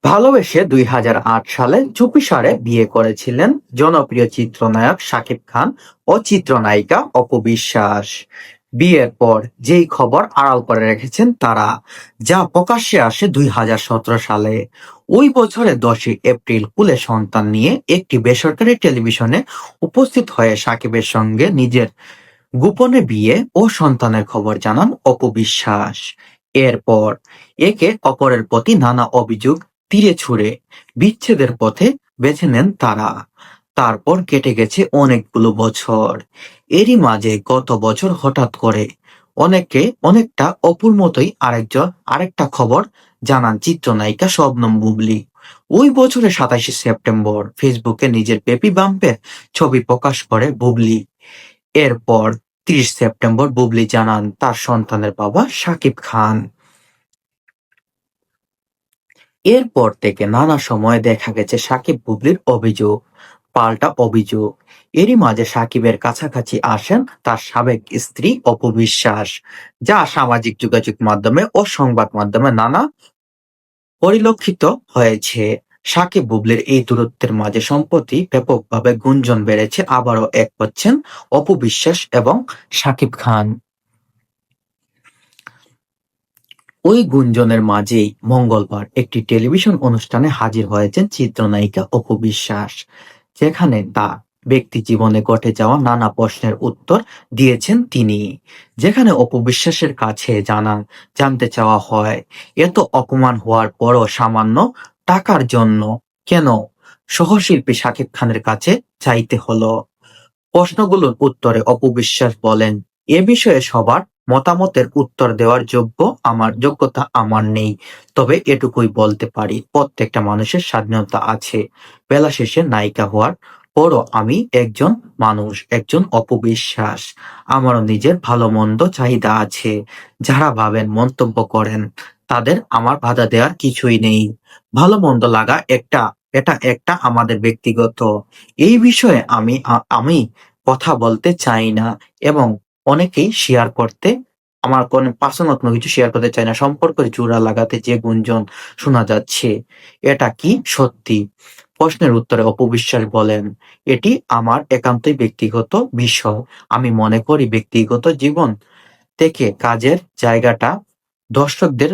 ভালোবেসে ২০০৮ সালে চুপিসারে বিয়ে করেছিলেন জনপ্রিয় চিত্রনায়ক শাকিব খান ও চিত্রনায়িকা অপু বিশ্বাস। বিয়ের পর যেই খবর আড়াল করে রেখেছেন তারা, যা প্রকাশ্যে আসে ২০১৭ সালে। ওই বছরের ১০ই এপ্রিল কুলে সন্তান নিয়ে একটি বেসরকারি টেলিভিশনে উপস্থিত হয়ে শাকিবের সঙ্গে নিজের গোপনে বিয়ে ও সন্তানের খবর জানান অপু বিশ্বাস। এরপর একে অপরের প্রতি নানা অভিযোগ তীরে ছুঁড়ে বিচ্ছেদের পথে বেছে নেন তারা। তারপর কেটে গেছে অনেকগুলো বছর। এরই মাঝে গত বছর হঠাৎ করে অনেকটা অপুর মতোই আরেকটা খবর জানান চিত্রনায়িকা শবনম বুবলী। ওই বছরের ২৭শে সেপ্টেম্বর ফেসবুকে নিজের বেবি বাম্পের ছবি প্রকাশ করে বুবলী। এরপর ৩০ সেপ্টেম্বর বুবলী জানান তার সন্তানের বাবা শাকিব খান। এরপর থেকে নানা সময়ে দেখা গেছে সাকিব-বুবলীর অভিযোগ পাল্টা অভিযোগ। এরই মাঝে সাকিবের কাছাকাছি আসেন তার সাবেক স্ত্রী অপু বিশ্বাস, যা সামাজিক যোগাযোগ মাধ্যমে ও সংবাদ মাধ্যমে নানা পরিলক্ষিত হয়েছে। সাকিব-বুবলীর এই দূরত্বের মাঝে সম্প্রতি ব্যাপকভাবে গুঞ্জন বেড়েছে, আবারও এক হচ্ছেন অপু বিশ্বাস এবং শাকিব খান। ওই গুঞ্জনের মাঝেই মঙ্গলবার একটি টেলিভিশন অনুষ্ঠানে হাজির হয়েছেন চিত্রনায়িকা অপু বিশ্বাস, যেখানে তার ব্যক্তি জীবনে ঘটে যাওয়া নানা প্রশ্নের উত্তর দিয়েছেন তিনি। যেখানে অপু বিশ্বাসের কাছে জানতে চাওয়া হয়, এত অপমান হওয়ার পরও সামান্য টাকার জন্য কেন সহশিল্পী শাকিব খানের কাছে চাইতে হলো। প্রশ্নগুলোর উত্তরে অপু বিশ্বাস বলেন, এ বিষয়ে সবার মতামতের উত্তর দেওয়ার যোগ্যতা আমার নেই। তবে এটুকুই বলতে পারি, প্রত্যেকটা মানুষের স্বাধীনতা আছে। বেলা শেষে নায়িকা হওয়ার পরও আমি একজন মানুষ, একজন অপু বিশ্বাস। আমারও নিজের ভালো-মন্দ চাহিদা আছে। যারা ভাবেন, মন্তব্য করেন, তাদের আমার বাধা দেওয়ার কিছুই নেই। ভালো-মন্দ লাগা এটা একটা আমাদের ব্যক্তিগত। এই বিষয়ে আমি কথা বলতে চাই না এবং অনেকেই শেয়ার করতে আমার কোনো পার্সোনাল কোনো কিছু শেয়ার করতে চাই না। সম্পর্কের জোড়া লাগাতে যে গুঞ্জন শোনা যাচ্ছে, এটা কি সত্যি? প্রশ্নের উত্তরে অপু বিশ্বাস বলেন, এটি আমার একান্তই ব্যক্তিগত বিষয়। আমি মনে করি ব্যক্তিগত জীবন থেকে কাজের জায়গাটা দর্শকদের